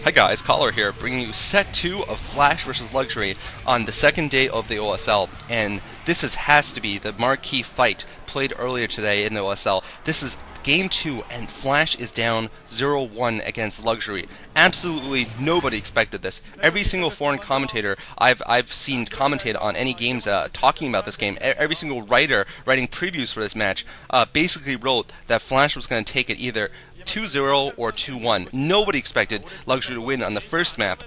Hi guys, Caller here, bringing you set 2 of Flash vs. Luxury on the second day of the OSL, and this has to be the marquee fight played earlier today in the OSL. This is Game 2, and Flash is down 0-1 against Luxury. Absolutely nobody expected this. Every single foreign commentator I've seen commentate on any games talking about this game, every single writer writing previews for this match, basically wrote that Flash was going to take it either 2-0 or 2-1. Nobody expected Luxury to win on the first map,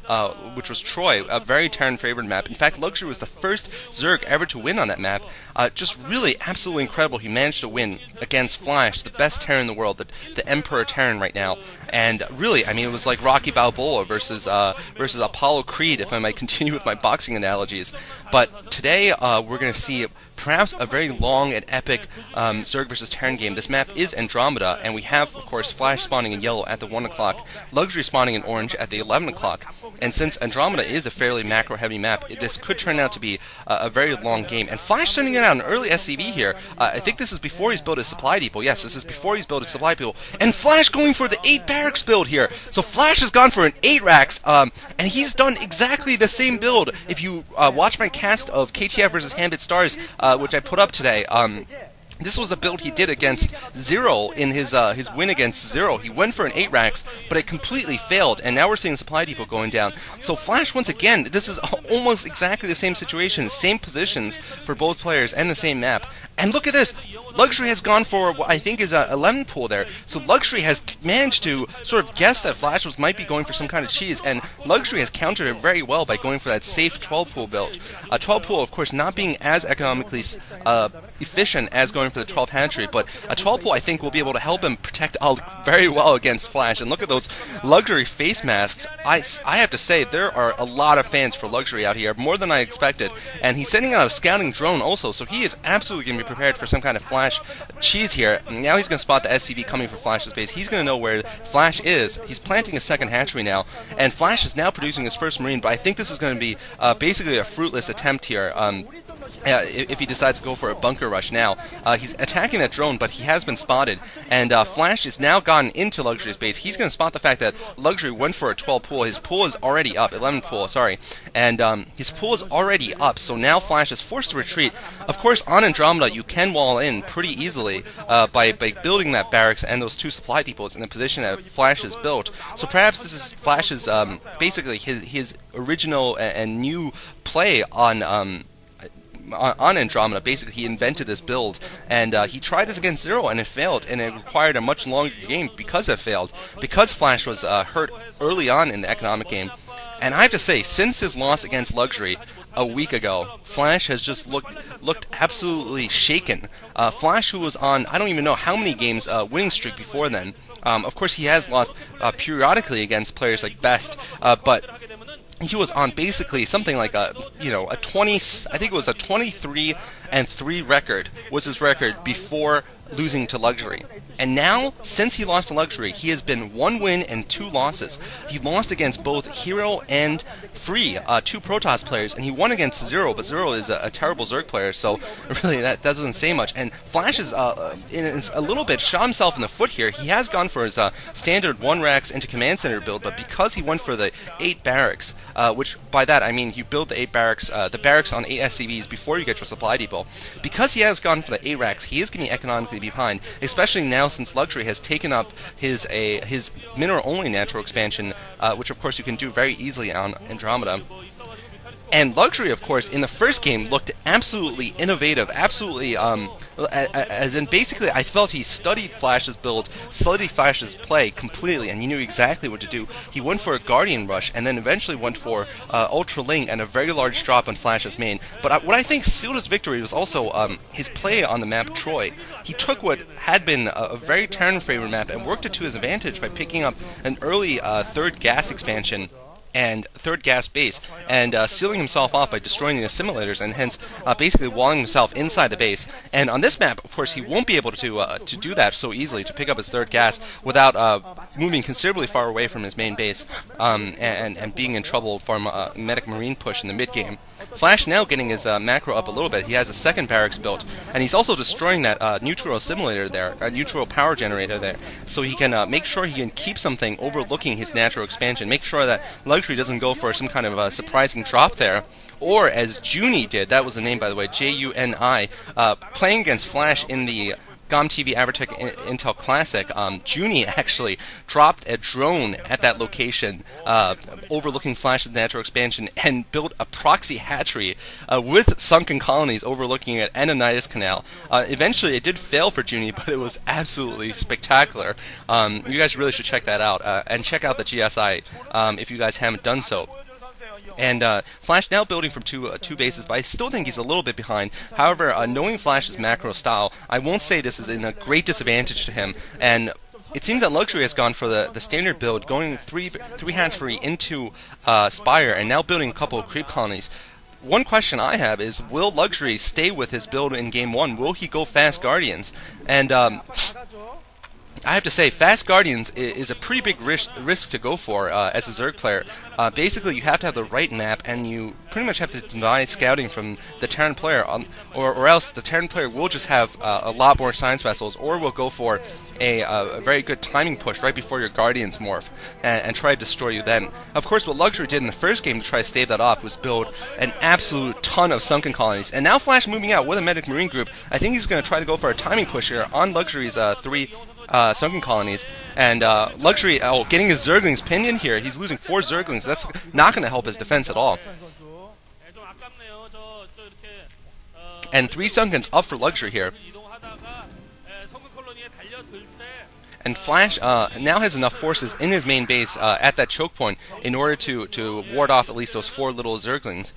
which was Troy, a very Terran-favored map. In fact, Luxury was the first Zerg ever to win on that map. Just really absolutely incredible. He managed to win against Flash, the best Terran in the world, the Emperor Terran right now. And really, I mean, it was like Rocky Balboa versus Apollo Creed, if I might continue with my boxing analogies. But today, we're going to see perhaps a very long and epic Zerg versus Terran game. This map is Andromeda, and we have, of course, Flash spawning in yellow at the 1 o'clock, Luxury spawning in orange at the 11 o'clock. And since Andromeda is a fairly macro-heavy map, this could turn out to be a very long game. And Flash sending it out an early SCV here. I think this is before he's built his supply depot. Yes, this is before he's built his supply depot. And Flash going for the 8 barracks build here. So Flash has gone for an 8 racks, and he's done exactly the same build. If you watch my cast of KTF versus Handed Stars, which I put up today, this was the build he did against Zero in his win against Zero. He went for an 8 racks, but it completely failed, and now we're seeing Supply Depot going down. So Flash, once again, this is almost exactly the same situation, same positions for both players, and the same map. And look at this! Luxury has gone for what I think is a 11 pool there. So Luxury has managed to sort of guess that Flash might be going for some kind of cheese, and Luxury has countered it very well by going for that safe 12 pool build. 12 pool, of course, not being as economically efficient as going for the 12 hatchery, but a 12 pool I think will be able to help him protect very well against Flash. And look at those Luxury face masks. I have to say, there are a lot of fans for Luxury out here, more than I expected. And he's sending out a scouting drone also, so he is absolutely going to be prepared for some kind of Flash cheese here. Now he's going to spot the SCV coming for Flash's base. He's going to know where Flash is. He's planting a second hatchery now, and Flash is now producing his first Marine, but I think this is going to be basically a fruitless attempt here. If he decides to go for a bunker rush now. He's attacking that drone, but he has been spotted, and Flash has now gotten into Luxury's base. He's going to spot the fact that Luxury went for a 12 pool. His pool is already up, 11 pool, sorry, and his pool is already up, so now Flash is forced to retreat. Of course, on Andromeda, you can wall in pretty easily by building that barracks and those 2 supply depots in the position that Flash has built. So perhaps this is Flash's, basically his original and new play on Andromeda. Basically, he invented this build, and he tried this against Zero, and it failed, and it required a much longer game because it failed, because Flash was hurt early on in the economic game. And I have to say, since his loss against Luxury a week ago, Flash has just looked absolutely shaken. Flash, who was on, I don't even know how many games winning streak before then. Of course, he has lost periodically against players like Best, but he was on basically something like a 20, I think it was a 23-3 record was his record before losing to Luxury. And now, since he lost to Luxury, he has been 1 win and 2 losses. He lost against both Hero and Free, 2 Protoss players, and he won against Zero, but Zero is a terrible Zerg player, so really that doesn't say much. And Flash is a little bit shot himself in the foot here. He has gone for his standard 1 racks into Command Center build, but because he went for the 8 barracks, which by that I mean you build the 8 barracks, the barracks on 8 SCVs before you get your supply depot. Because he has gone for the 8 racks, he is getting economically behind, especially now since Luxury has taken up his mineral-only natural expansion, which of course you can do very easily on Andromeda. And Luxury, of course, in the first game looked absolutely innovative, absolutely, as in basically I felt he studied Flash's build, studied Flash's play completely, and he knew exactly what to do. He went for a Guardian rush, and then eventually went for Ultra Ling and a very large drop on Flash's main. But what I think sealed his victory was also his play on the map Troy. He took what had been a very Terran-favored map and worked it to his advantage by picking up an early 3rd gas expansion and 3rd gas base, and sealing himself off by destroying the assimilators, and hence basically walling himself inside the base. And on this map, of course, he won't be able to do that so easily, to pick up his 3rd gas without moving considerably far away from his main base, and being in trouble from a medic marine push in the mid game. Flash now getting his macro up a little bit. He has a second barracks built, and he's also destroying that neutral simulator there, neutral power generator there, so he can make sure he can keep something overlooking his natural expansion, make sure that Luxury doesn't go for some kind of surprising drop there. Or as Juni did, that was the name by the way, Juni, playing against Flash in the GOM-TV Avertech Intel Classic, Juni actually dropped a drone at that location overlooking Flash's natural expansion and built a proxy hatchery with sunken colonies overlooking it and a Nidus Canal. Eventually it did fail for Juni, but it was absolutely spectacular. You guys really should check that out, and check out the GSI if you guys haven't done so. And Flash now building from two bases, but I still think he's a little bit behind. However, knowing Flash's macro style, I won't say this is in a great disadvantage to him. And it seems that Luxury has gone for the standard build, going three hatchery into Spire, and now building a couple of creep colonies. One question I have is, will Luxury stay with his build in Game 1? Will he go Fast Guardians? And I have to say, Fast Guardians is a pretty big risk to go for as a Zerg player. Basically, you have to have the right map, and you pretty much have to deny scouting from the Terran player, or else the Terran player will just have a lot more science vessels, or will go for a very good timing push right before your Guardians morph, and try to destroy you then. Of course, what Luxury did in the first game to try to stave that off was build an absolute ton of sunken colonies, and now Flash moving out with a Medic Marine group. I think he's going to try to go for a timing push here on Luxury's three sunken colonies, and Luxury getting his Zerglings pinned in here. He's losing 4 Zerglings. That's not going to help his defense at all. And 3 Sunkens up for Luxury here. And Flash now has enough forces in his main base at that choke point in order to ward off at least those 4 little Zerglings.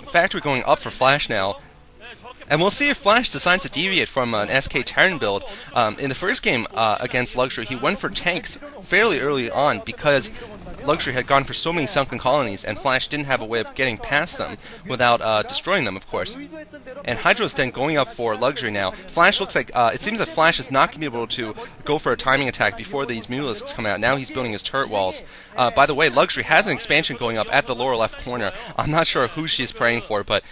Factory going up for Flash now. And we'll see if Flash decides to deviate from an SK Terran build. In the first game against Luxury, he went for tanks fairly early on because Luxury had gone for so many sunken colonies, and Flash didn't have a way of getting past them without destroying them, of course. And Hydra's then going up for Luxury now. Flash looks like, it seems that Flash is not going to be able to go for a timing attack before these Mulisks come out. Now he's building his turret walls. By the way, Luxury has an expansion going up at the lower left corner. I'm not sure who she's praying for, but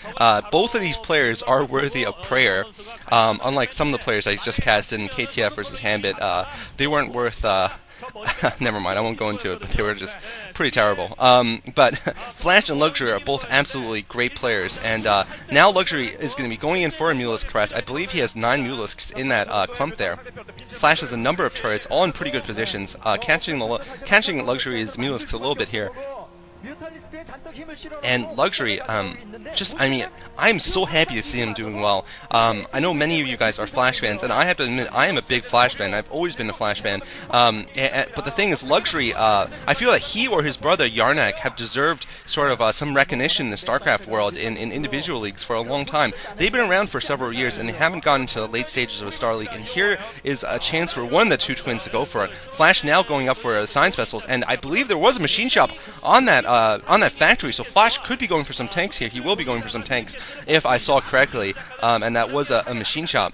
both of these players are worthy of prayer. Unlike some of the players I just cast in KTF versus Hambit, they weren't worth... never mind, I won't go into it, but they were just pretty terrible. But Flash and Luxury are both absolutely great players, and now Luxury is going to be going in for a Mulisk crest. I believe he has 9 Mulisks in that clump there. Flash has a number of turrets, all in pretty good positions, catching Luxury's Mulisks a little bit here. And Luxury, I mean, I'm so happy to see him doing well. I know many of you guys are Flash fans, and I have to admit, I am a big Flash fan. I've always been a Flash fan. But the thing is, Luxury, I feel that he or his brother Yarnak have deserved sort of some recognition in the StarCraft world in individual leagues for a long time. They've been around for several years, and they haven't gotten to the late stages of a Star League. And here is a chance for one of the 2 twins to go for it. Flash now going up for science vessels, and I believe there was a machine shop on that factory, so Flash could be going for some tanks here. He will be going for some tanks, if I saw correctly, and that was a machine shop.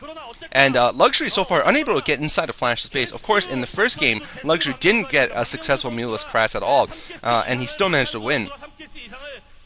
And Luxury so far unable to get inside of Flash's base. Of course, in the first game, Luxury didn't get a successful Mulisk crash at all, and he still managed to win.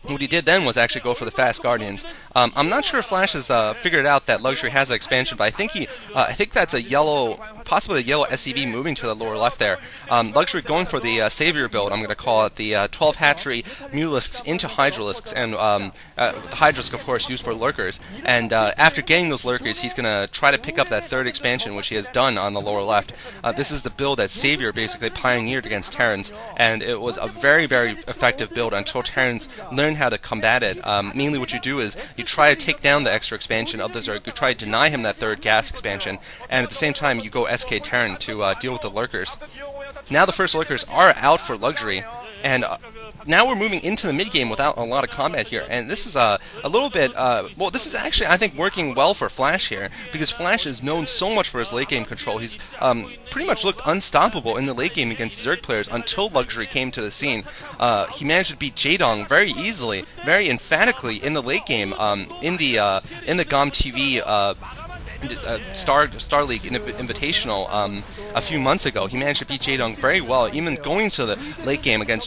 What he did then was actually go for the Fast Guardians. I'm not sure if Flash has figured out that Luxury has an expansion, but I think that's a yellow, possibly a yellow SCV moving to the lower left there. Luxury going for the Savior build, I'm going to call it the 12 hatchery Mulisks into Hydralisks, and the Hydralisk, of course, used for lurkers. And after getting those lurkers, he's going to try to pick up that 3rd expansion, which he has done on the lower left. This is the build that Savior basically pioneered against Terrans, and it was a very, very effective build until Terrans learned how to combat it. Mainly what you do is you try to take down the extra expansion of the Zerg, you try to deny him that 3rd gas expansion, and at the same time you go SK Terran to deal with the lurkers. Now the first lurkers are out for Luxury, and now we're moving into the mid-game without a lot of combat here, and this is a little bit, well, this is actually, I think, working well for Flash here, because Flash is known so much for his late-game control. He's pretty much looked unstoppable in the late game against Zerg players until Luxury came to the scene. He managed to beat Jaedong very easily, very emphatically in the late game, in the GOM-TV Star League Invitational a few months ago. He managed to beat Jaedong very well, even going to the late game against